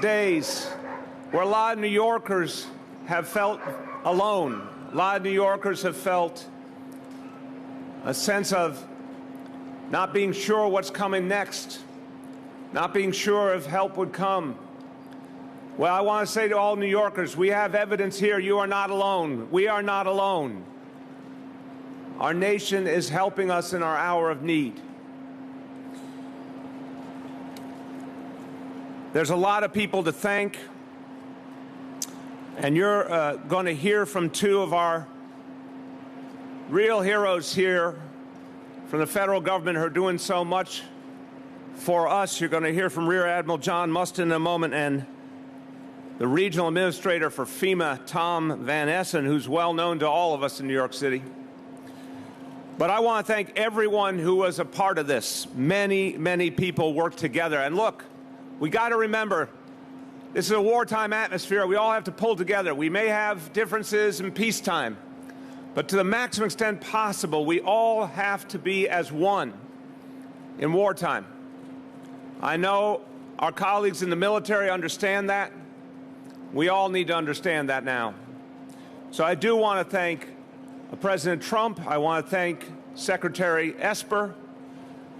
Days where a lot of New Yorkers have felt alone. A lot of New Yorkers have felt a sense of not being sure what's coming next, not being sure if help would come. Well, I want to say to all New Yorkers, we have evidence here. You are not alone. We are not alone. Our nation is helping us in our hour of need. There's a lot of people to thank, and you're going to hear from two of our real heroes here from the federal government who are doing so much for us. You're going to hear from Rear Admiral John Mustin in a moment, and the regional administrator for FEMA, Tom Van Essen, who's well known to all of us in New York City. But I want to thank everyone who was a part of this. Many, many people worked together. And look, we got to remember, this is a wartime atmosphere. We all have to pull together. We may have differences in peacetime, but to the maximum extent possible, we all have to be as one in wartime. I know our colleagues in the military understand that. We all need to understand that now. So I do want to thank President Trump. I want to thank Secretary Esper.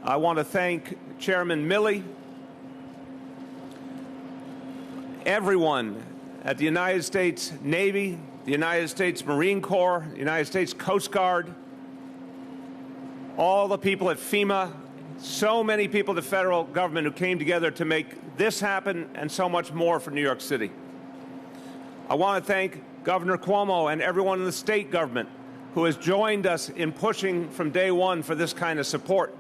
I want to thank Chairman Milley. Everyone at the United States Navy, the United States Marine Corps, the United States Coast Guard, all the people at FEMA, so many people at the federal government who came together to make this happen and so much more for New York City. I want to thank Governor Cuomo and everyone in the state government who has joined us in pushing from day one for this kind of support.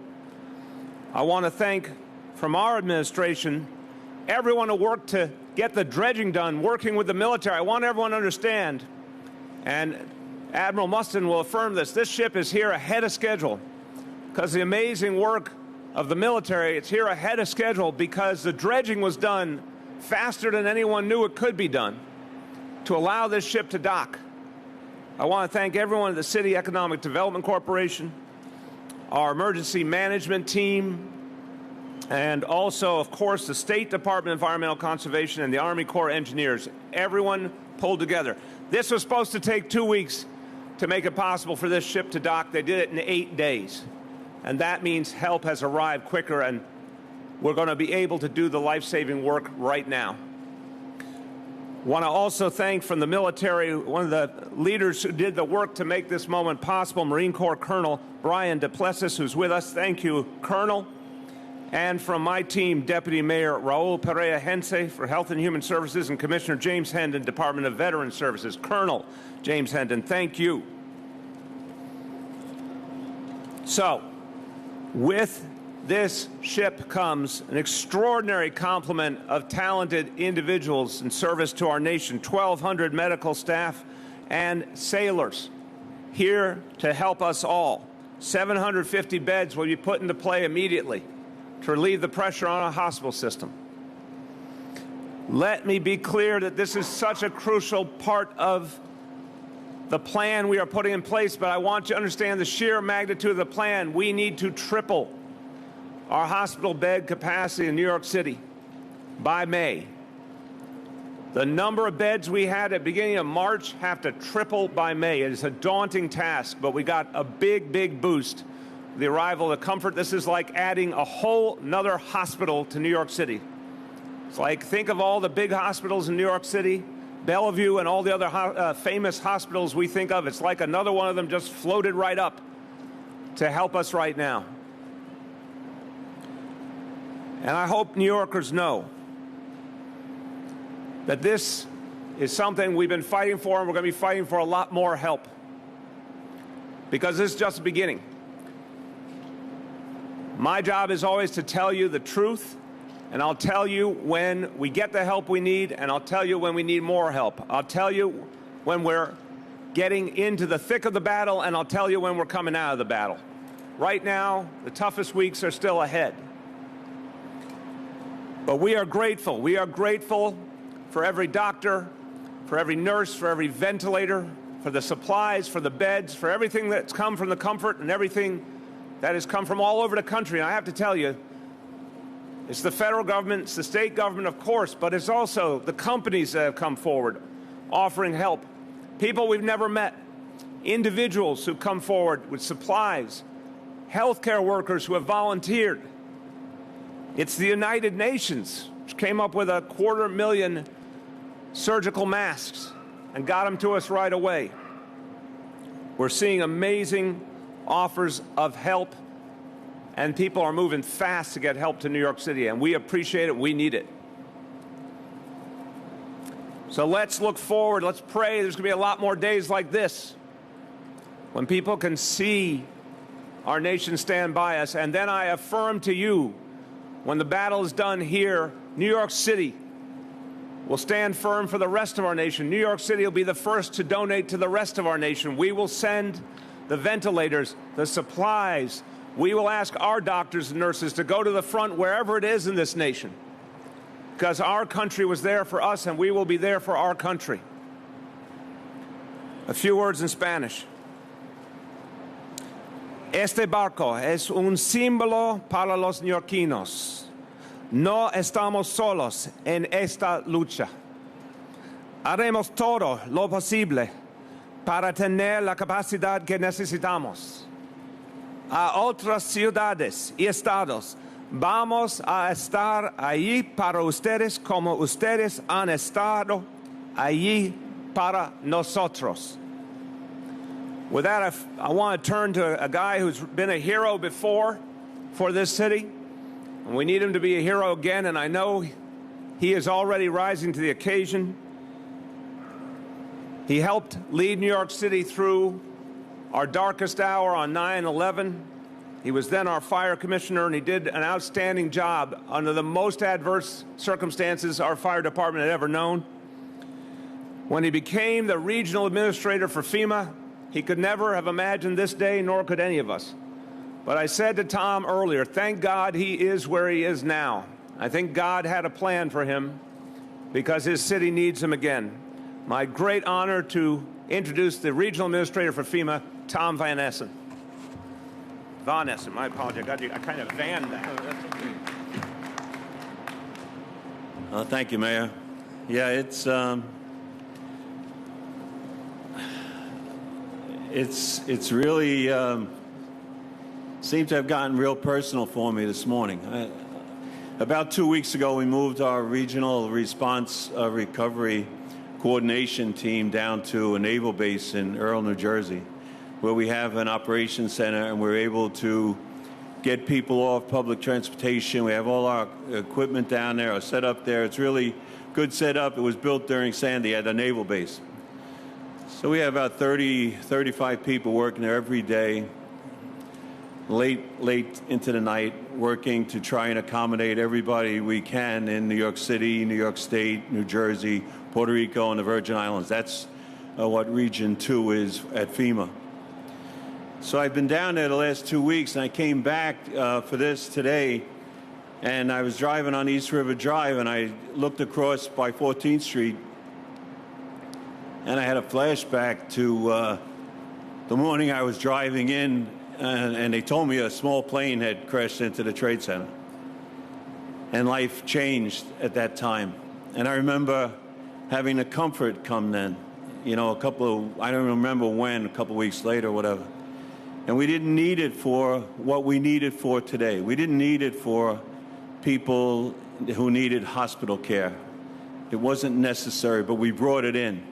I want to thank, from our administration, everyone who worked to get the dredging done, working with the military. I want everyone to understand, and Admiral Mustin will affirm this ship is here ahead of schedule because the amazing work of the military, it's here ahead of schedule because the dredging was done faster than anyone knew it could be done to allow this ship to dock. I want to thank everyone at the City Economic Development Corporation, our emergency management team, and also, of course, the State Department of Environmental Conservation and the Army Corps of Engineers. Everyone pulled together. This was supposed to take 2 weeks to make it possible for this ship to dock. They did it in 8 days. And that means help has arrived quicker, and we're going to be able to do the life-saving work right now. Want to also thank from the military, one of the leaders who did the work to make this moment possible, Marine Corps Colonel Brian Duplessis, who's with us. Thank you, Colonel. And from my team, Deputy Mayor Raul Perea Hense for Health and Human Services and Commissioner James Hendon, Department of Veterans Services. Colonel James Hendon, thank you. So, with this ship comes an extraordinary complement of talented individuals in service to our nation, 1,200 medical staff and sailors here to help us all. 750 beds will be put into play immediately to relieve the pressure on our hospital system. Let me be clear that this is such a crucial part of the plan we are putting in place, but I want you to understand the sheer magnitude of the plan. We need to triple our hospital bed capacity in New York City by May. The number of beds we had at the beginning of March have to triple by May. It is a daunting task, but we got a big, big boost. The arrival of the Comfort. This is like adding a whole nother hospital to New York City. It's like, think of all the big hospitals in New York City, Bellevue and all the other famous hospitals we think of. It's like another one of them just floated right up to help us right now. And I hope New Yorkers know that this is something we've been fighting for, and we're going to be fighting for a lot more help, because this is just the beginning. My job is always to tell you the truth, and I'll tell you when we get the help we need, and I'll tell you when we need more help. I'll tell you when we're getting into the thick of the battle, and I'll tell you when we're coming out of the battle. Right now, the toughest weeks are still ahead. But we are grateful. We are grateful for every doctor, for every nurse, for every ventilator, for the supplies, for the beds, for everything that's come from the Comfort and everything that has come from all over the country. And I have to tell you, It's the federal government, it's the state government, of course, but it's also the companies that have come forward offering help, people we've never met, individuals who come forward with supplies, healthcare workers who have volunteered. It's the United Nations, which came up with 250,000 surgical masks and got them to us right away. We're seeing amazing offers of help, and people are moving fast to get help to New York City, and we appreciate it. We need it. So let's look forward. Let's pray. There's going to be a lot more days like this when people can see our nation stand by us. And then I affirm to you, when the battle is done here, New York City will stand firm for the rest of our nation. New York City will be the first to donate to the rest of our nation. We will send the ventilators, the supplies. We will ask our doctors and nurses to go to the front wherever it is in this nation, because our country was there for us, and we will be there for our country. A few words in Spanish. Este barco es un símbolo para los neoyorquinos. No estamos solos en esta lucha. Haremos todo lo posible para tener la capacidad que necesitamos. A otras ciudades y estados vamos a estar allí para ustedes como ustedes han estado allí para nosotros. With that, I want to turn to a guy who's been a hero before for this city, and we need him to be a hero again, and I know he is already rising to the occasion. He helped lead New York City through our darkest hour on 9/11. He was then our fire commissioner, and he did an outstanding job under the most adverse circumstances our fire department had ever known. When he became the regional administrator for FEMA, he could never have imagined this day, nor could any of us. But I said to Tom earlier, thank God he is where he is now. I think God had a plan for him because his city needs him again. My great honor to introduce the regional administrator for FEMA, Tom Van Essen. Van Essen, my apologies. I kind of vanned that. Thank you, Mayor. Yeah, it's really seemed to have gotten real personal for me this morning. About 2 weeks ago, we moved our regional response recovery coordination team down to a naval base in Earl, New Jersey, where we have an operations center, and we're able to get people off public transportation. We have all our equipment down there, set up there. It's really good setup. It was built during Sandy at a naval base. So we have about 35 people working there every day, late into the night, working to try and accommodate everybody we can in New York City, New York State, New Jersey, Puerto Rico, and the Virgin Islands. That's what Region 2 is at FEMA. So I've been down there the last 2 weeks, and I came back for this today, and I was driving on East River Drive, and I looked across by 14th Street, and I had a flashback to the morning I was driving in, and they told me a small plane had crashed into the Trade Center. And life changed at that time. And I remember having the Comfort come then, I don't remember when, a couple weeks later or whatever. And we didn't need it for what we need it for today. We didn't need it for people who needed hospital care. It wasn't necessary, but we brought it in.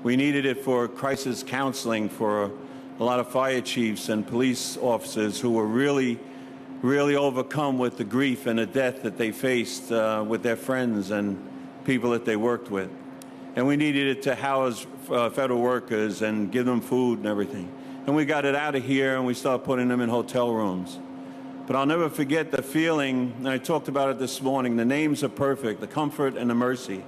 We needed it for crisis counseling for a lot of fire chiefs and police officers who were really overcome with the grief and the death that they faced with their friends and people that they worked with. And we needed it to house federal workers and give them food and everything. And we got it out of here, and we started putting them in hotel rooms. But I'll never forget the feeling, and I talked about it this morning. The names are perfect, the Comfort and the Mercy.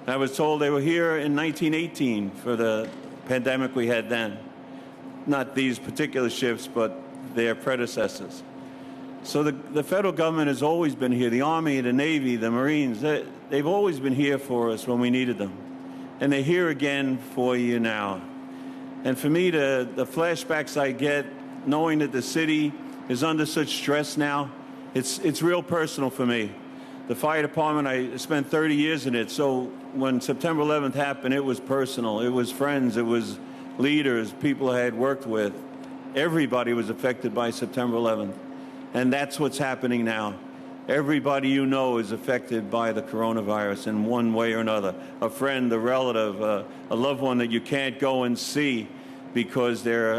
And I was told they were here in 1918 for the pandemic we had then. Not these particular ships, but their predecessors. So the federal government has always been here. The Army, the Navy, the Marines, they've always been here for us when we needed them. And they're here again for you now. And for me, the flashbacks I get, knowing that the city is under such stress now, It's real personal for me. The fire department, I spent 30 years in it, so when September 11th happened, it was personal. It was friends, it was leaders, people I had worked with. Everybody was affected by September 11th, and that's what's happening now. Everybody you know is affected by the coronavirus in one way or another. A friend, a relative, a loved one that you can't go and see because they're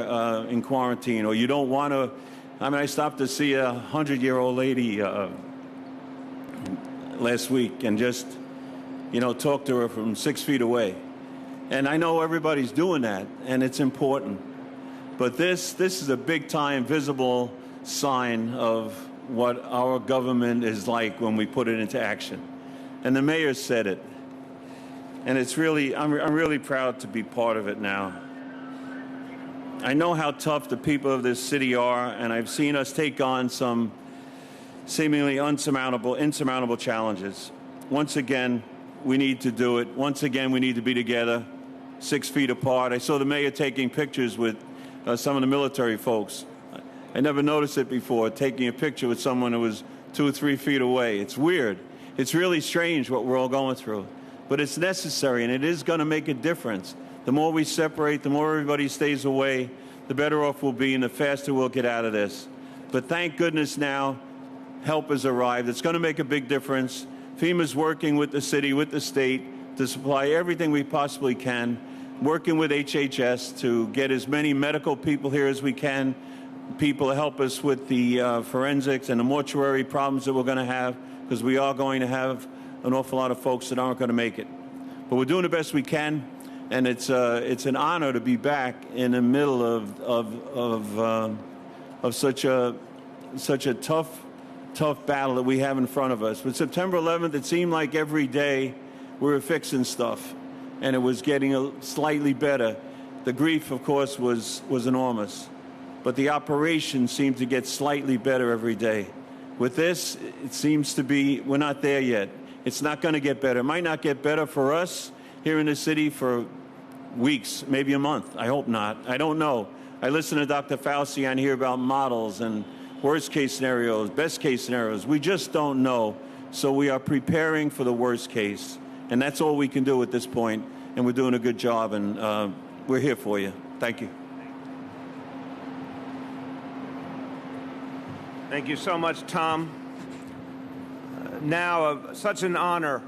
in quarantine, or you don't want to. I mean, I stopped to see a 100-year-old lady last week and just, talk to her from 6 feet away. And I know everybody's doing that, and it's important. But this is a big-time visible sign of what our government is like when we put it into action. And the mayor said it. And it's really, I'm really proud to be part of it now. I know how tough the people of this city are, and I've seen us take on some seemingly insurmountable challenges. Once again, we need to do it. Once again, we need to be together, 6 feet apart. I saw the mayor taking pictures with some of the military folks. I never noticed it before, taking a picture with someone who was 2 or 3 feet away. It's weird. It's really strange what we're all going through. But it's necessary, and it is going to make a difference. The more we separate, the more everybody stays away, the better off we'll be and the faster we'll get out of this. But thank goodness now, help has arrived. It's going to make a big difference. FEMA's working with the city, with the state, to supply everything we possibly can, working with HHS to get as many medical people here as we can, people to help us with the forensics and the mortuary problems that we're going to have, because we are going to have an awful lot of folks that aren't going to make it. But we're doing the best we can, and it's an honor to be back in the middle of such a tough battle that we have in front of us. With September 11th, it seemed like every day we were fixing stuff, and it was getting slightly better. The grief, of course, was enormous, but the operation seemed to get slightly better every day. With this, it seems to be we're not there yet. It's not going to get better. It might not get better for us here in the city for weeks, maybe a month. I hope not. I don't know. I listen to Dr. Fauci and hear about models and worst case scenarios, best case scenarios. We just don't know. So we are preparing for the worst case. And that's all we can do at this point. And we're doing a good job. And we're here for you. Thank you. Thank you so much, Tom. Now, such an honor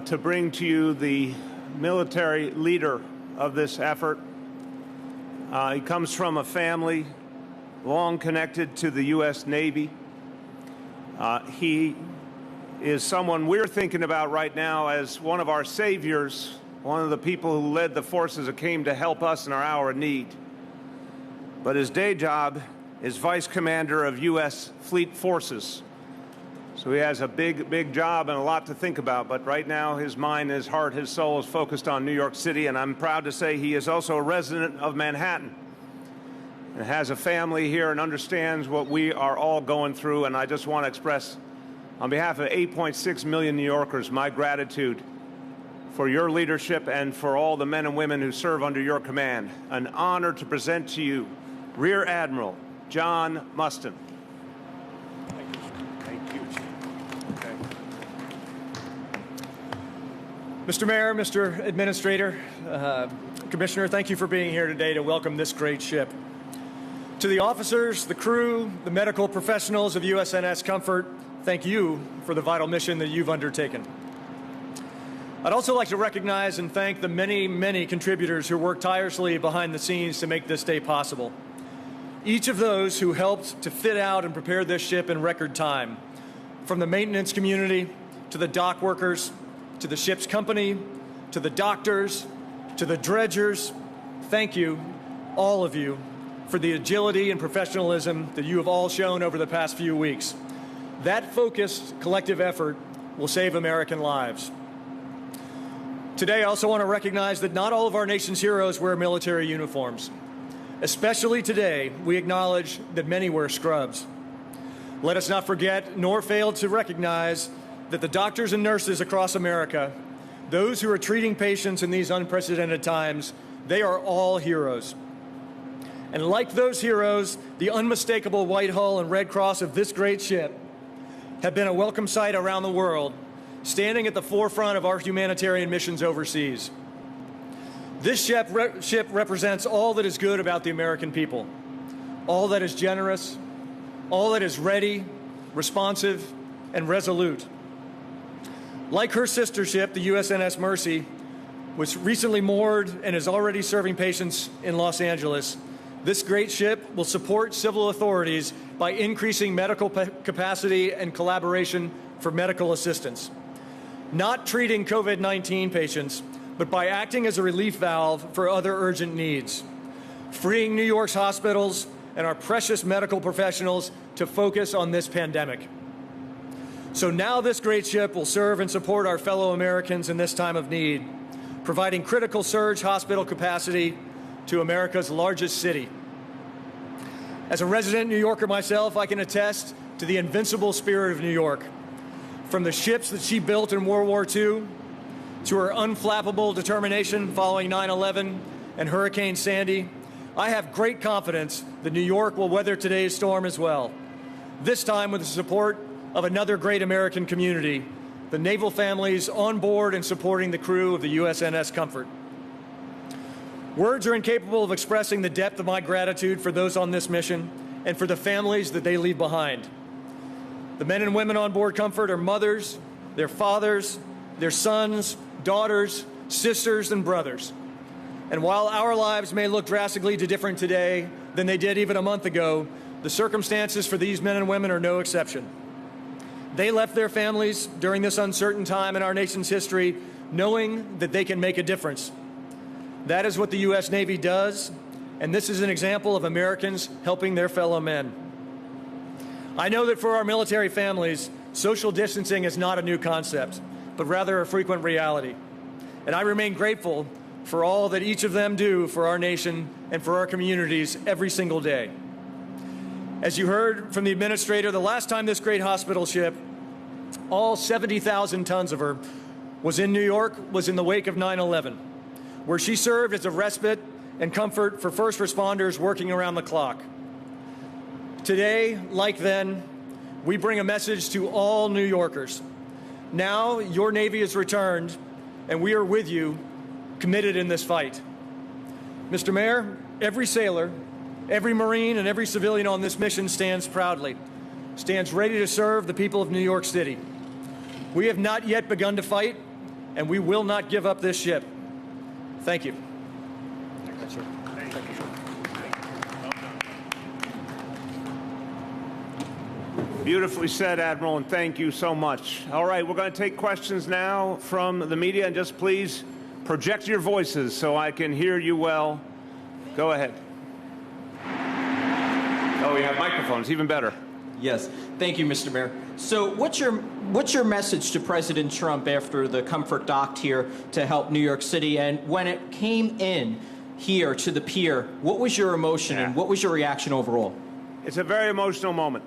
to bring to you the military leader of this effort. He comes from a family long connected to the U.S. Navy. He is someone we're thinking about right now as one of our saviors, one of the people who led the forces that came to help us in our hour of need. But his day job is Vice Commander of U.S. Fleet Forces. So he has a big job and a lot to think about. But right now, his mind, his heart, his soul is focused on New York City. And I'm proud to say he is also a resident of Manhattan and has a family here and understands what we are all going through. And I just want to express, on behalf of 8.6 million New Yorkers, my gratitude for your leadership and for all the men and women who serve under your command. An honor to present to you Rear Admiral John Mustin. Thank you. Okay. Mr. Mayor, Mr. Administrator, Commissioner, thank you for being here today to welcome this great ship. To the officers, the crew, the medical professionals of USNS Comfort, thank you for the vital mission that you've undertaken. I'd also like to recognize and thank the many contributors who worked tirelessly behind the scenes to make this day possible. Each of those who helped to fit out and prepare this ship in record time, from the maintenance community, to the dock workers, to the ship's company, to the doctors, to the dredgers, thank you, all of you, for the agility and professionalism that you have all shown over the past few weeks. That focused collective effort will save American lives. Today, I also want to recognize that not all of our nation's heroes wear military uniforms. Especially today, we acknowledge that many wear scrubs. Let us not forget nor fail to recognize that the doctors and nurses across America, those who are treating patients in these unprecedented times, they are all heroes. And like those heroes, the unmistakable white hull and red cross of this great ship have been a welcome sight around the world, standing at the forefront of our humanitarian missions overseas. This ship represents all that is good about the American people, all that is generous, all that is ready, responsive, and resolute. Like her sister ship, the USNS Mercy, which recently moored and is already serving patients in Los Angeles, this great ship will support civil authorities by increasing medical capacity and collaboration for medical assistance. Not treating COVID-19 patients, but by acting as a relief valve for other urgent needs, freeing New York's hospitals and our precious medical professionals to focus on this pandemic. So now this great ship will serve and support our fellow Americans in this time of need, providing critical surge hospital capacity to America's largest city. As a resident New Yorker myself, I can attest to the invincible spirit of New York. From the ships that she built in World War II, to her unflappable determination following 9/11 and Hurricane Sandy, I have great confidence that New York will weather today's storm as well, this time with the support of another great American community, the naval families on board and supporting the crew of the USNS Comfort. Words are incapable of expressing the depth of my gratitude for those on this mission and for the families that they leave behind. The men and women on board Comfort are mothers, their fathers, their sons, daughters, sisters, and brothers. And while our lives may look drastically different today than they did even a month ago, the circumstances for these men and women are no exception. They left their families during this uncertain time in our nation's history, knowing that they can make a difference. That is what the U.S. Navy does, and this is an example of Americans helping their fellow men. I know that for our military families, social distancing is not a new concept, but rather a frequent reality. And I remain grateful for all that each of them do for our nation and for our communities every single day. As you heard from the administrator, the last time this great hospital ship, all 70,000 tons of her, was in New York was in the wake of 9/11, where she served as a respite and comfort for first responders working around the clock. Today, like then, we bring a message to all New Yorkers. Now your Navy is returned, and we are with you, committed in this fight. Mr. Mayor, every sailor, every Marine, and every civilian on this mission stands proudly, stands ready to serve the people of New York City. We have not yet begun to fight, and we will not give up this ship. Thank you. Beautifully said, Admiral, and thank you so much. All right, we're going to take questions now from the media, and just please project your voices so I can hear you well. Go ahead. Oh, we have microphones, even better. Yes, thank you, Mr. Mayor. So what's your message to President Trump after the Comfort docked here to help New York City? And when it came in here to the pier, what was your emotion and what was your reaction overall? It's a very emotional moment.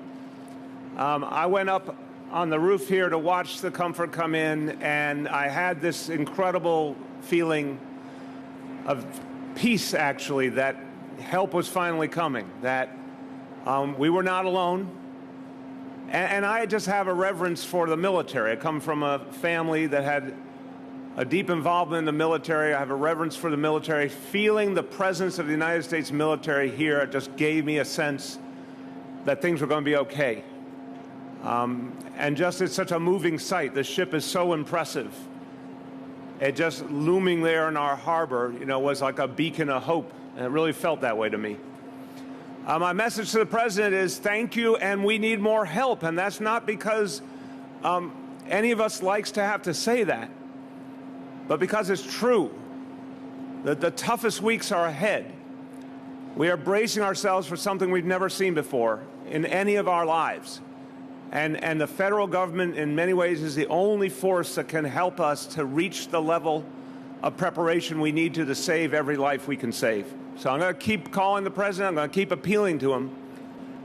I went up on the roof here to watch the Comfort come in, and I had this incredible feeling of peace, actually, that help was finally coming, that we were not alone. And I just have a reverence for the military. I come from a family that had a deep involvement in the military. I have a reverence for the military. Feeling the presence of the United States military here just gave me a sense that things were going to be okay. And just it's such a moving sight. The ship is so impressive. It just looming there in our harbor, you know, was like a beacon of hope. And it really felt that way to me. My message to the president is thank you, and we need more help. And that's not because any of us likes to have to say that, but because it's true. The toughest weeks are ahead. We are bracing ourselves for something we've never seen before in any of our lives. And the federal government, in many ways, is the only force that can help us to reach the level of preparation we need to save every life we can save. So I'm going to keep calling the president. I'm going to keep appealing to him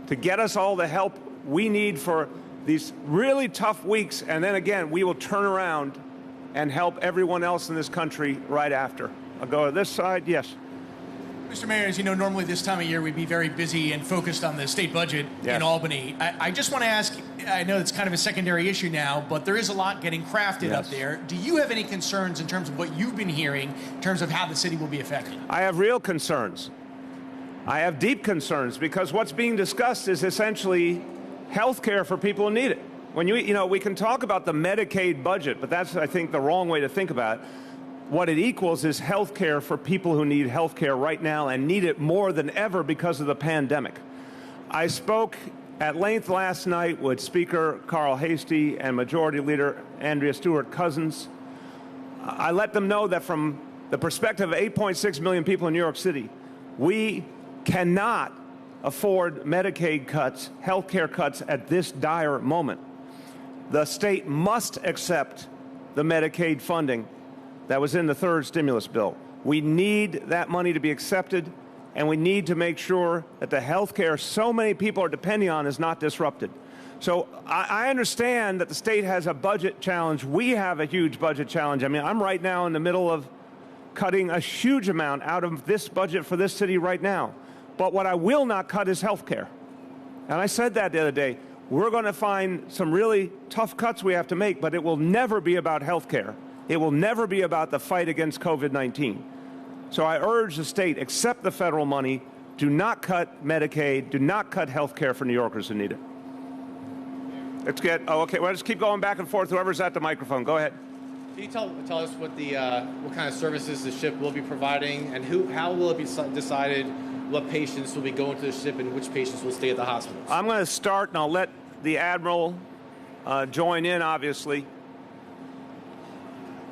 to get us all the help we need for these really tough weeks. And then again, we will turn around and help everyone else in this country right after. I'll go to this side. Yes. Mr. Mayor, as you know, normally this time of year we'd be very busy and focused on the state budget in Albany. I just want to ask, I know it's kind of a secondary issue now, but there is a lot getting crafted up there. Do you have any concerns in terms of what you've been hearing in terms of how the city will be affected? I have real concerns. I have deep concerns because what's being discussed is essentially health care for people who need it. When we can talk about the Medicaid budget, but that's, I think, the wrong way to think about it. What it equals is health care for people who need health care right now and need it more than ever because of the pandemic. I spoke at length last night with Speaker Carl Hastie and Majority Leader Andrea Stewart-Cousins. I let them know that from the perspective of 8.6 million people in New York City, we cannot afford Medicaid cuts, health care cuts at this dire moment. The state must accept the Medicaid funding that was in the third stimulus bill. We need that money to be accepted, and we need to make sure that the health care so many people are depending on is not disrupted. So I understand that the state has a budget challenge. We have a huge budget challenge. I mean, I'm right now in the middle of cutting a huge amount out of this budget for this city right now. But what I will not cut is health care. And I said that the other day. We're going to find some really tough cuts we have to make, but it will never be about health care. It will never be about the fight against COVID-19. So I urge the state, accept the federal money, do not cut Medicaid, do not cut health care for New Yorkers who need it. Let's get, well, let's keep going back and forth. Whoever's at the microphone, go ahead. Can you tell us what kind of services the ship will be providing, and how will it be decided what patients will be going to the ship and which patients will stay at the hospitals? I'm going to start, and I'll let the Admiral join in, obviously.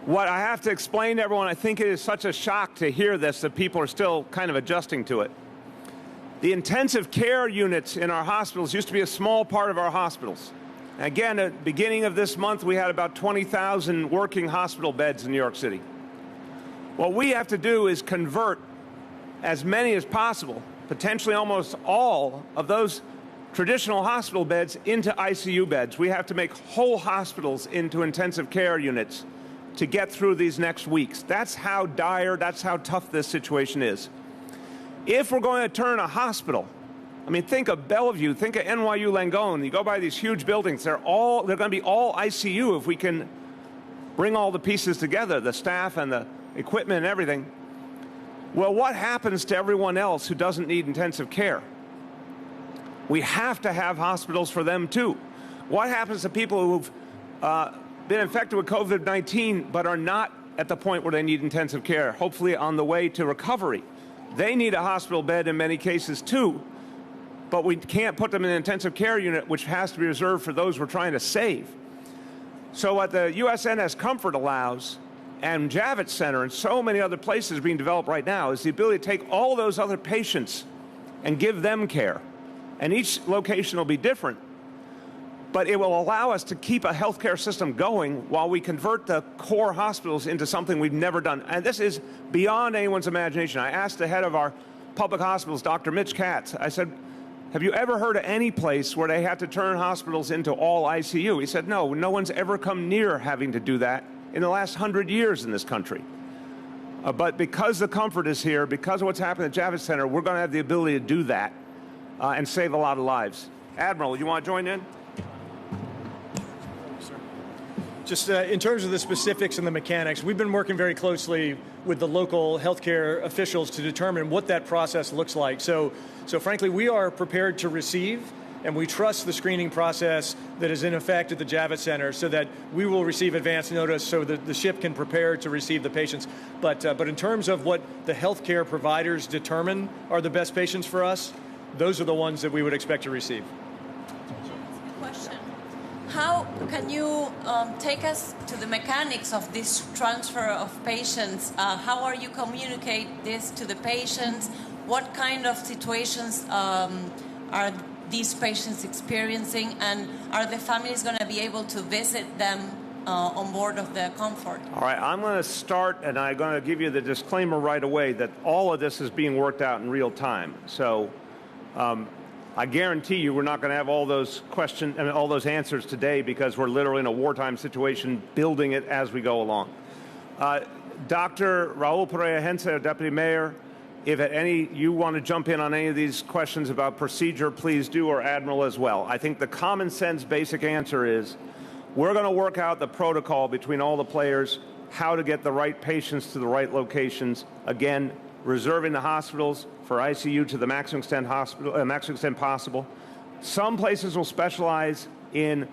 What I have to explain to everyone, I think it is such a shock to hear this that people are still kind of adjusting to it. The intensive care units in our hospitals used to be a small part of our hospitals. Again, at the beginning of this month, we had about 20,000 working hospital beds in New York City. What we have to do is convert as many as possible, potentially almost all of those traditional hospital beds into ICU beds. We have to make whole hospitals into intensive care units to get through these next weeks. That's how dire, that's how tough this situation is. If we're going to turn a hospital, I mean, think of Bellevue, think of NYU Langone. You go by these huge buildings, they're going to be all ICU if we can bring all the pieces together, the staff and the equipment and everything. Well, what happens to everyone else who doesn't need intensive care? We have to have hospitals for them too. What happens to people who've been infected with COVID-19 but are not at the point where they need intensive care, hopefully on the way to recovery? They need a hospital bed in many cases too, but we can't put them in an intensive care unit, which has to be reserved for those we're trying to save. So what the USNS Comfort allows, and Javits Center and so many other places being developed right now, is the ability to take all those other patients and give them care. And each location will be different, but it will allow us to keep a healthcare system going while we convert the core hospitals into something we've never done. And this is beyond anyone's imagination. I asked the head of our public hospitals, Dr. Mitch Katz, I said, have you ever heard of any place where they had to turn hospitals into all ICU? He said, no, no one's ever come near having to do that in the last 100 years in this country. But because the Comfort is here, because of what's happened at Javits Center, we're going to have the ability to do that and save a lot of lives. Admiral, you want to join in? Just in terms of the specifics and the mechanics, we've been working very closely with the local healthcare officials to determine what that process looks like. So frankly, we are prepared to receive, and we trust the screening process that is in effect at the Javits Center so that we will receive advance notice so that the ship can prepare to receive the patients. But in terms of what the healthcare providers determine are the best patients for us, those are the ones that we would expect to receive. Question. How can you take us to the mechanics of this transfer of patients? How are you communicate this to the patients? What kind of situations are these patients experiencing, and are the families going to be able to visit them on board of the Comfort? All right, I'm going to start, and I'm going to give you the disclaimer right away that all of this is being worked out in real time. So I guarantee you we're not going to have all those questions and all those answers today because we're literally in a wartime situation building it as we go along. Dr. Raul Pereira Hense, our Deputy Mayor, If at any you want to jump in on any of these questions about procedure, please do, or Admiral as well. I think the common sense basic answer is we're going to work out the protocol between all the players, how to get the right patients to the right locations. Again, reserving the hospitals for ICU to the maximum extent possible. Some places will specialize in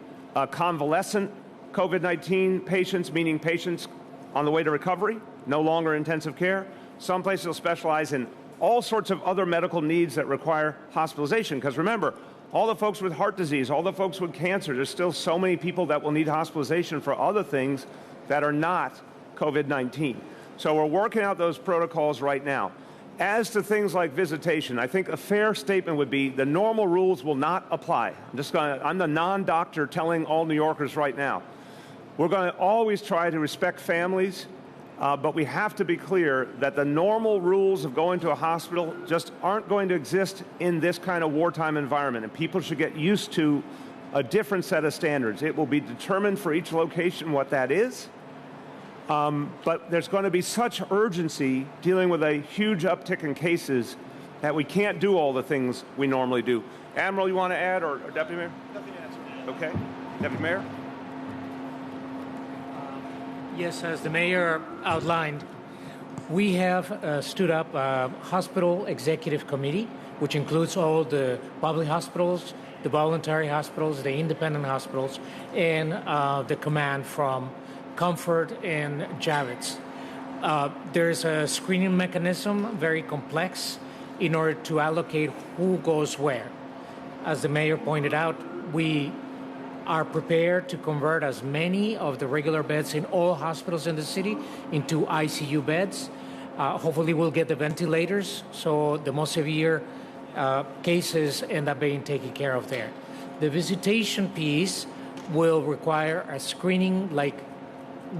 convalescent COVID-19 patients, meaning patients on the way to recovery, no longer intensive care. Some places will specialize in all sorts of other medical needs that require hospitalization. Because remember, all the folks with heart disease, all the folks with cancer, there's still so many people that will need hospitalization for other things that are not COVID-19. So we're working out those protocols right now. As to things like visitation, I think a fair statement would be the normal rules will not apply. I'm the non-doctor telling all New Yorkers right now. We're going to always try to respect families, but we have to be clear that the normal rules of going to a hospital just aren't going to exist in this kind of wartime environment, and people should get used to a different set of standards. It will be determined for each location what that is, but there's going to be such urgency dealing with a huge uptick in cases that we can't do all the things we normally do. Admiral, you want to add, or Deputy Mayor? Nothing to answer. Okay. Deputy Mayor? Yes, as the mayor outlined, we have stood up a hospital executive committee, which includes all the public hospitals, the voluntary hospitals, the independent hospitals, and the command from Comfort and Javits. There's a screening mechanism, very complex, in order to allocate who goes where. As the mayor pointed out, we are prepared to convert as many of the regular beds in all hospitals in the city into ICU beds. Hopefully we'll get the ventilators, so the most severe cases end up being taken care of there. The visitation piece will require a screening like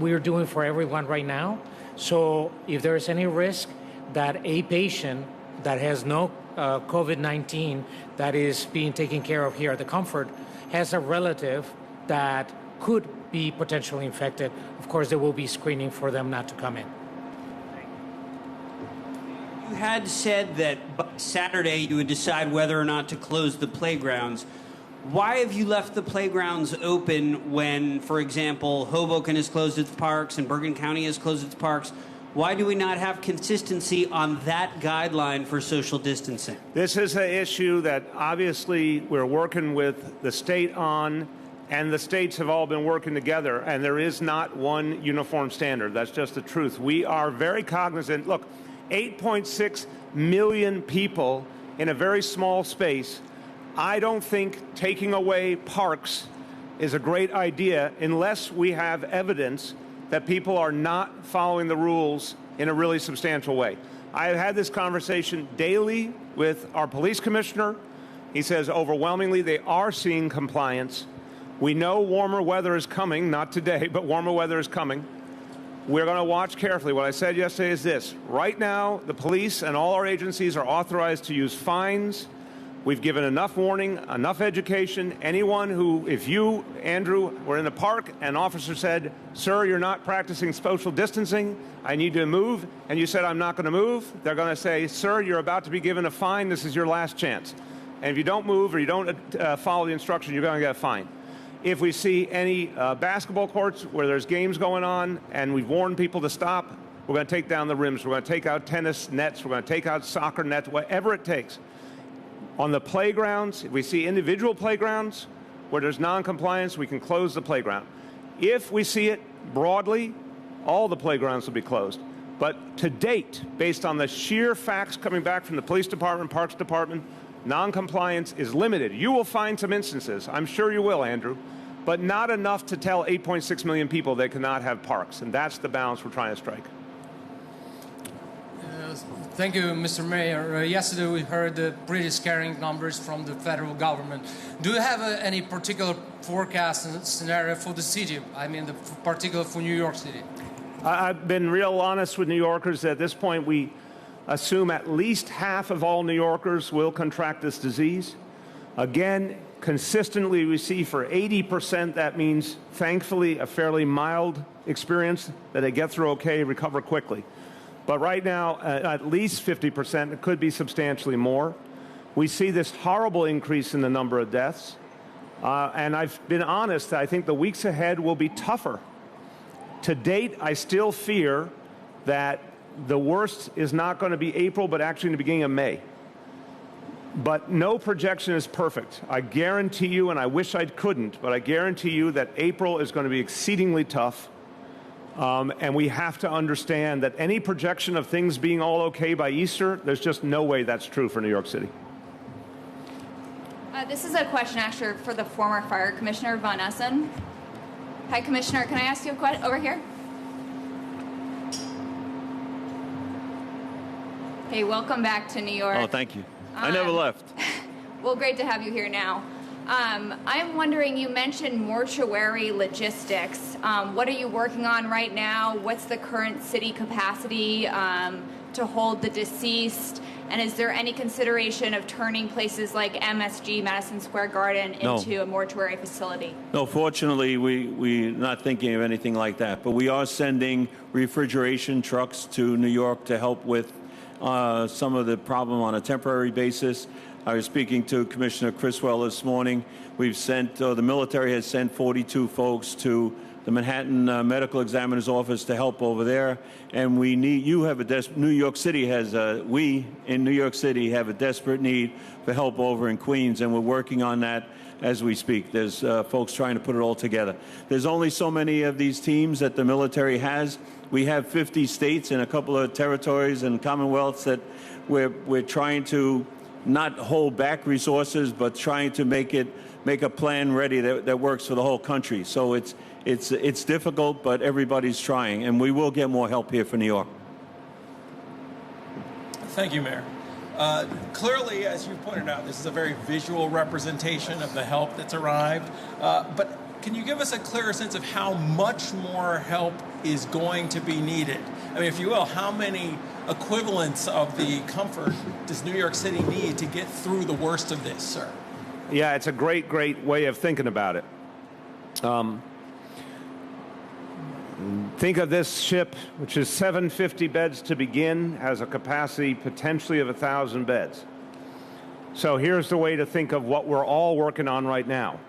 we're doing for everyone right now. So if there is any risk that a patient that has no COVID-19 that is being taken care of here at the Comfort has a relative that could be potentially infected, of course, there will be screening for them not to come in. You had said that by Saturday you would decide whether or not to close the playgrounds. Why have you left the playgrounds open when, for example, Hoboken has closed its parks and Bergen County has closed its parks? Why do we not have consistency on that guideline for social distancing? This is an issue that obviously we're working with the state on, and the states have all been working together, and there is not one uniform standard. That's just the truth. We are very cognizant. Look, 8.6 million people in a very small space. I don't think taking away parks is a great idea unless we have evidence that people are not following the rules in a really substantial way. I have had this conversation daily with our police commissioner. He says overwhelmingly they are seeing compliance. We know warmer weather is coming, not today, but warmer weather is coming. We're going to watch carefully. What I said yesterday is this. Right now, the police and all our agencies are authorized to use fines. We've given enough warning, enough education. Anyone who, if you, Andrew, were in the park and an officer said, sir, you're not practicing social distancing, I need to move, and you said, I'm not going to move, they're going to say, sir, you're about to be given a fine, this is your last chance. And if you don't move or you don't follow the instruction, you're going to get a fine. If we see any basketball courts where there's games going on and we've warned people to stop, we're going to take down the rims, we're going to take out tennis nets, we're going to take out soccer nets, whatever it takes. On the playgrounds, if we see individual playgrounds where there's non-compliance, we can close the playground. If we see it broadly, all the playgrounds will be closed. But to date, based on the sheer facts coming back from the police department, parks department, non-compliance is limited. You will find some instances, I'm sure you will, Andrew, but not enough to tell 8.6 million people they cannot have parks. And that's the balance we're trying to strike. Thank you, Mr. Mayor. Yesterday we heard the pretty scary numbers from the federal government. Do you have any particular forecast and scenario for the city? I mean, particular for New York City? I've been real honest with New Yorkers. At this point, we assume at least half of all New Yorkers will contract this disease. Again, consistently we see for 80%, that means, thankfully, a fairly mild experience that they get through okay, recover quickly. But right now, at least 50%, it could be substantially more. We see this horrible increase in the number of deaths. And I've been honest, I think the weeks ahead will be tougher. To date, I still fear that the worst is not going to be April, but actually in the beginning of May. But no projection is perfect. I guarantee you, and I wish I couldn't, but I guarantee you that April is going to be exceedingly tough. And we have to understand that any projection of things being all okay by Easter, there's just no way that's true for New York City. This is a question actually for the former Fire Commissioner Van Essen. Hi, Commissioner. Can I ask you a question over here? Hey, welcome back to New York. Oh, thank you. I never left. Well, great to have you here now. I'm wondering, you mentioned mortuary logistics. What are you working on right now? What's the current city capacity to hold the deceased? And is there any consideration of turning places like MSG, Madison Square Garden, into a mortuary facility? No, fortunately, we're not thinking of anything like that. But we are sending refrigeration trucks to New York to help with some of the problem on a temporary basis. I was speaking to Commissioner Criswell this morning. We've sent, the military has sent 42 folks to the Manhattan Medical Examiner's Office to help over there. And we need, New York City has, we in New York City have a desperate need for help over in Queens, and we're working on that as we speak. There's folks trying to put it all together. There's only so many of these teams that the military has. We have 50 states and a couple of territories and commonwealths that we're trying to not hold back resources, but trying to make a plan ready that works for the whole country. So it's difficult, but everybody's trying, and we will get more help here for New York. Thank you, Mayor. Clearly, as you pointed out, this is a very visual representation of the help that's arrived. But can you give us a clearer sense of how much more help is going to be needed? I mean, if you will, how many equivalents of the Comfort does New York City need to get through the worst of this, sir? Yeah, it's a great, great way of thinking about it. Think of this ship, which is 750 beds to begin, has a capacity potentially of 1,000 beds. So here's the way to think of what we're all working on right now.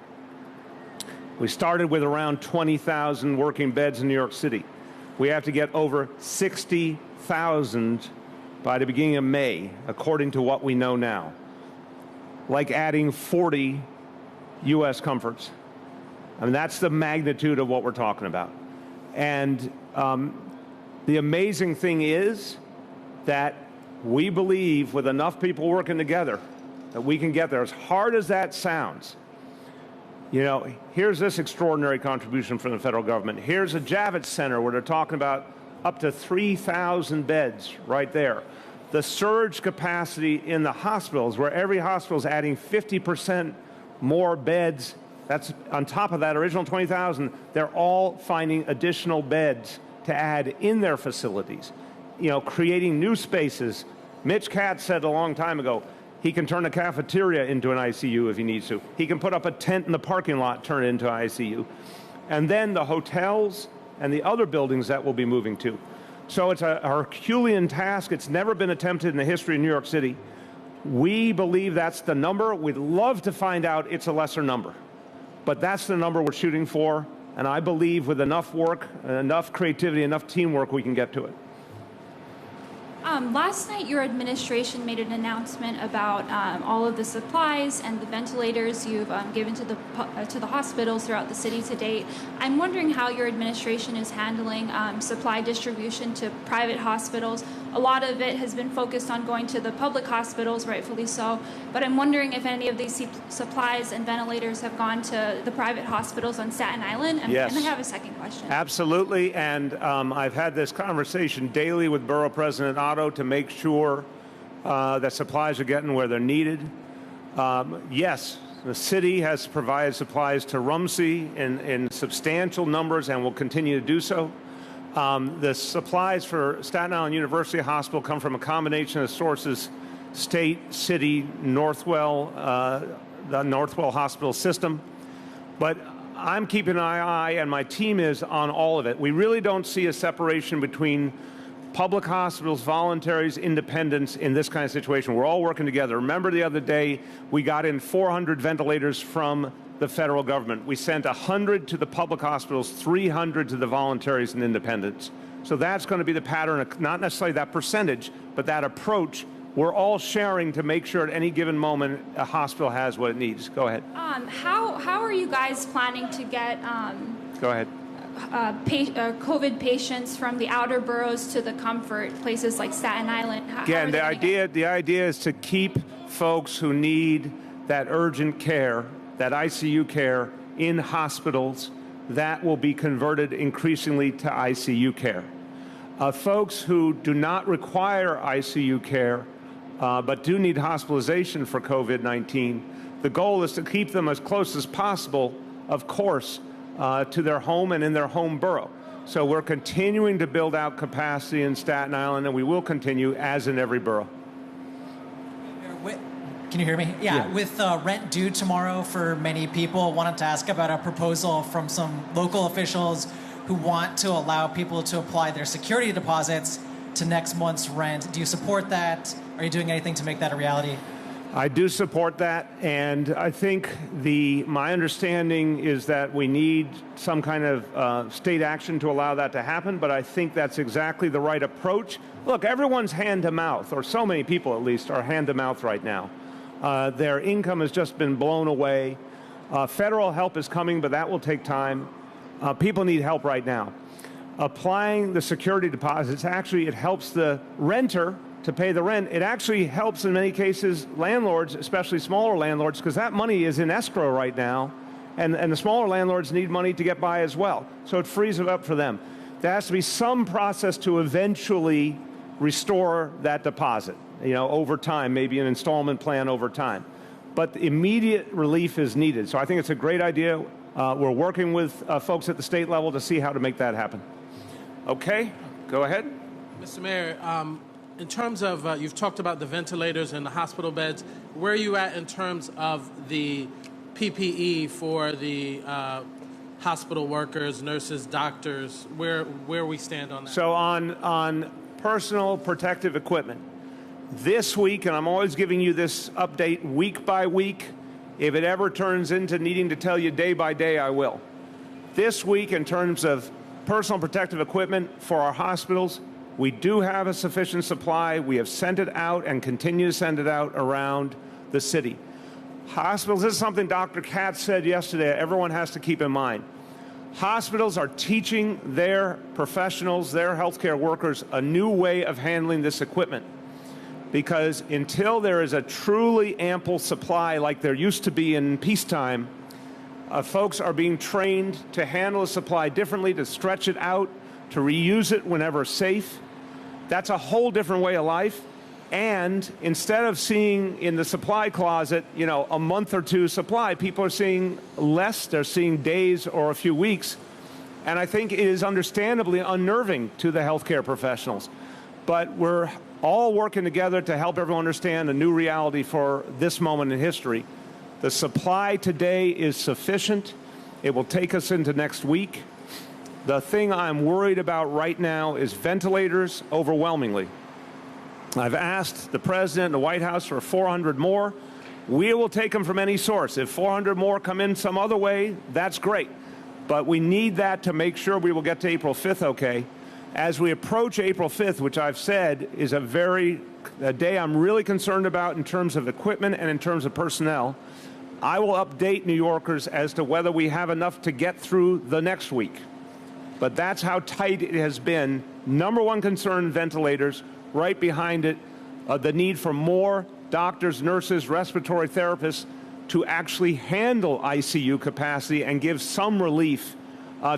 We started with around 20,000 working beds in New York City. We have to get over 60,000 by the beginning of May, according to what we know now. Like adding 40 U.S. Comforts. I mean, that's the magnitude of what we're talking about. And the amazing thing is that we believe with enough people working together that we can get there. As hard as that sounds, you know, here's this extraordinary contribution from the federal government. Here's a Javits Center where they're talking about up to 3,000 beds right there. The surge capacity in the hospitals, where every hospital is adding 50% more beds. That's on top of that original 20,000. They're all finding additional beds to add in their facilities, you know, creating new spaces. Mitch Katz said a long time ago, he can turn a cafeteria into an ICU if he needs to. He can put up a tent in the parking lot, turn it into an ICU. And then the hotels and the other buildings that we'll be moving to. So it's a Herculean task. It's never been attempted in the history of New York City. We believe that's the number. We'd love to find out it's a lesser number. But that's the number we're shooting for, and I believe with enough work, enough creativity, enough teamwork, we can get to it. Last night, your administration made an announcement about all of the supplies and the ventilators you've given to the hospitals throughout the city to date. I'm wondering how your administration is handling supply distribution to private hospitals. A lot of it has been focused on going to the public hospitals, rightfully so, but I'm wondering if any of these supplies and ventilators have gone to the private hospitals on Staten Island. Yes. And I have a second question. Absolutely, and I've had this conversation daily with Borough President Otto to make sure that supplies are getting where they're needed. Yes, the city has provided supplies to Rumsey in substantial numbers and will continue to do so. The supplies for Staten Island University Hospital come from a combination of sources: state, city, Northwell, the Northwell Hospital system. But I'm keeping an eye, and my team is, on all of it. We really don't see a separation between public hospitals, voluntaries, independents in this kind of situation. We're all working together. Remember the other day, we got in 400 ventilators from the federal government. We sent 100 to the public hospitals, 300 to the voluntaries and independents. So that's going to be the pattern, not necessarily that percentage, but that approach. We're all sharing to make sure at any given moment a hospital has what it needs. Go ahead. How are you guys planning to get Go ahead. COVID patients from the outer boroughs to the comfort places like Staten Island? Again, the idea is to keep folks who need that urgent care, that ICU care, in hospitals. That will be converted increasingly to ICU care. Folks who do not require ICU care but do need hospitalization for COVID-19, the goal is to keep them as close as possible, of course, to their home and in their home borough. So we're continuing to build out capacity in Staten Island, and we will continue as in every borough. Can you hear me? Yeah. With rent due tomorrow for many people, wanted to ask about a proposal from some local officials who want to allow people to apply their security deposits to next month's rent. Do you support that? Are you doing anything to make that a reality? I do support that, and I think my understanding is that we need some kind of state action to allow that to happen, but I think that's exactly the right approach. Look, everyone's hand-to-mouth, or so many people at least are hand-to-mouth right now. Their income has just been blown away. Federal help is coming, but that will take time. People need help right now. Applying the security deposits, actually, it helps the renter to pay the rent. It actually helps, in many cases, landlords, especially smaller landlords, because that money is in escrow right now, and the smaller landlords need money to get by as well. So it frees it up for them. There has to be some process to eventually restore that deposit, over time, maybe an installment plan over time. But immediate relief is needed. So I think it's a great idea. We're working with folks at the state level to see how to make that happen. Okay, go ahead. Mr. Mayor, in terms of, you've talked about the ventilators and the hospital beds. Where are you at in terms of the PPE for the hospital workers, nurses, doctors? Where we stand on that? So on personal protective equipment, this week, and I'm always giving you this update week by week, if it ever turns into needing to tell you day by day, I will. This week, in terms of personal protective equipment for our hospitals, we do have a sufficient supply. We have sent it out and continue to send it out around the city. Hospitals, this is something Dr. Katz said yesterday, everyone has to keep in mind. Hospitals are teaching their professionals, their healthcare workers, a new way of handling this equipment. Because until there is a truly ample supply like there used to be in peacetime, folks are being trained to handle a supply differently, to stretch it out, to reuse it whenever safe. That's a whole different way of life. And instead of seeing in the supply closet, a month or two supply, people are seeing less. They're seeing days or a few weeks. And I think it is understandably unnerving to the healthcare professionals. But we're all working together to help everyone understand a new reality for this moment in history. The supply today is sufficient. It will take us into next week. The thing I'm worried about right now is ventilators overwhelmingly. I've asked the President and the White House for 400 more. We will take them from any source. If 400 more come in some other way, that's great. But we need that to make sure we will get to April 5th okay. As we approach April 5th, which I've said is a day I'm really concerned about in terms of equipment and in terms of personnel, I will update New Yorkers as to whether we have enough to get through the next week. But that's how tight it has been. Number one concern, ventilators. Right behind it, the need for more doctors, nurses, respiratory therapists to actually handle ICU capacity and give some relief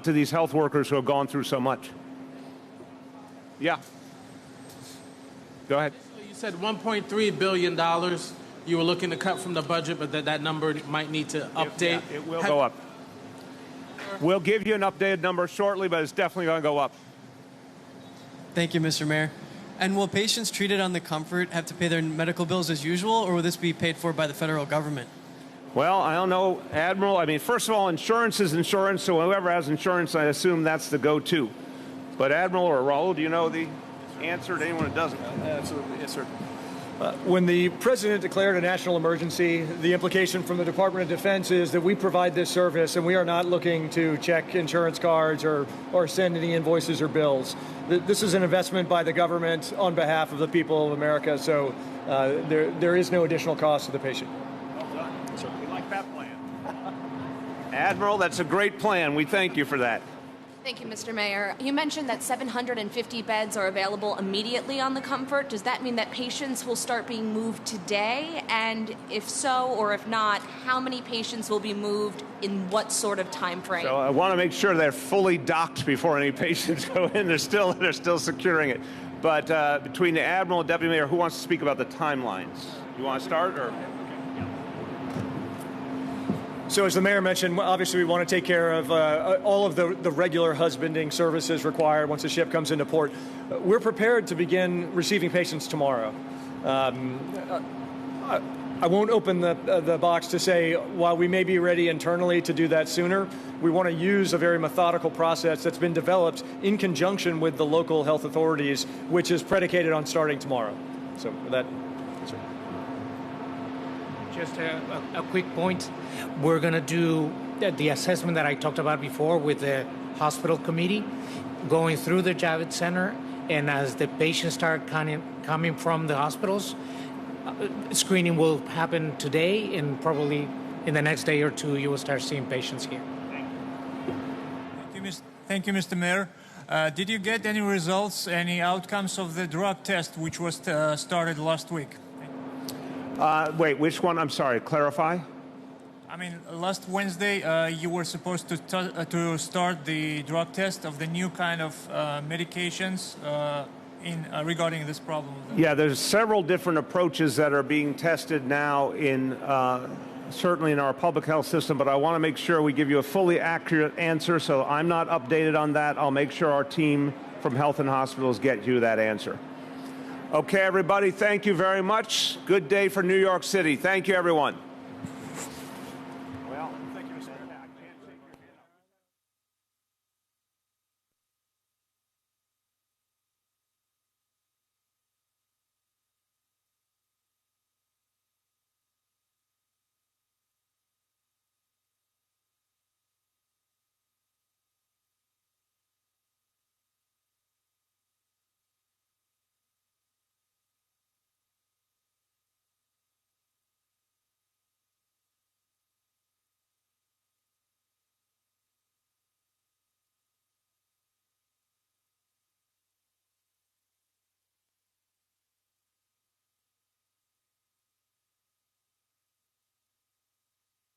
to these health workers who have gone through so much. Yeah. Go ahead. You said $1.3 billion you were looking to cut from the budget, but that number might need to update. Yeah, it will go up. We'll give you an updated number shortly, but it's definitely going to go up. Thank you, Mr. Mayor. And will patients treated on the Comfort have to pay their medical bills as usual, or will this be paid for by the federal government? Well, I don't know, Admiral. I mean, first of all, insurance is insurance, so whoever has insurance, I assume that's the go-to. But Admiral or Raul, do you know the... answer to anyone who doesn't. Absolutely, yes, sir. When the president declared a national emergency, the implication from the Department of Defense is that we provide this service and we are not looking to check insurance cards or send any invoices or bills. This is an investment by the government on behalf of the people of America, so there is no additional cost to the patient. Well done. Sir. We like that plan. Admiral, that's a great plan. We thank you for that. Thank you, Mr. Mayor. You mentioned that 750 beds are available immediately on the Comfort. Does that mean that patients will start being moved today? And if so, or if not, how many patients will be moved in what sort of time frame? So I want to make sure they're fully docked before any patients go in. They're still securing it. But between the Admiral and Deputy Mayor, who wants to speak about the timelines? You want to start, or? So as the mayor mentioned, obviously we want to take care of all of the regular husbanding services required once the ship comes into port. We're prepared to begin receiving patients tomorrow. I won't open the box to say, while we may be ready internally to do that sooner, we want to use a very methodical process that's been developed in conjunction with the local health authorities, which is predicated on starting tomorrow. So with that, sir. Just a quick point. We're going to do the assessment that I talked about before with the hospital committee, going through the Javits Center, and as the patients start coming from the hospitals, screening will happen today, and probably in the next day or two, you will start seeing patients here. Thank you, Mr. Mayor. Did you get any results, any outcomes of the drug test, which was started last week? Wait, which one? I'm sorry, clarify. I mean, last Wednesday, you were supposed to start the drug test of the new kind of medications regarding this problem. Yeah, there's several different approaches that are being tested now in certainly in our public health system, but I want to make sure we give you a fully accurate answer, so I'm not updated on that. I'll make sure our team from Health and Hospitals get you that answer. Okay, everybody, thank you very much. Good day for New York City. Thank you, everyone.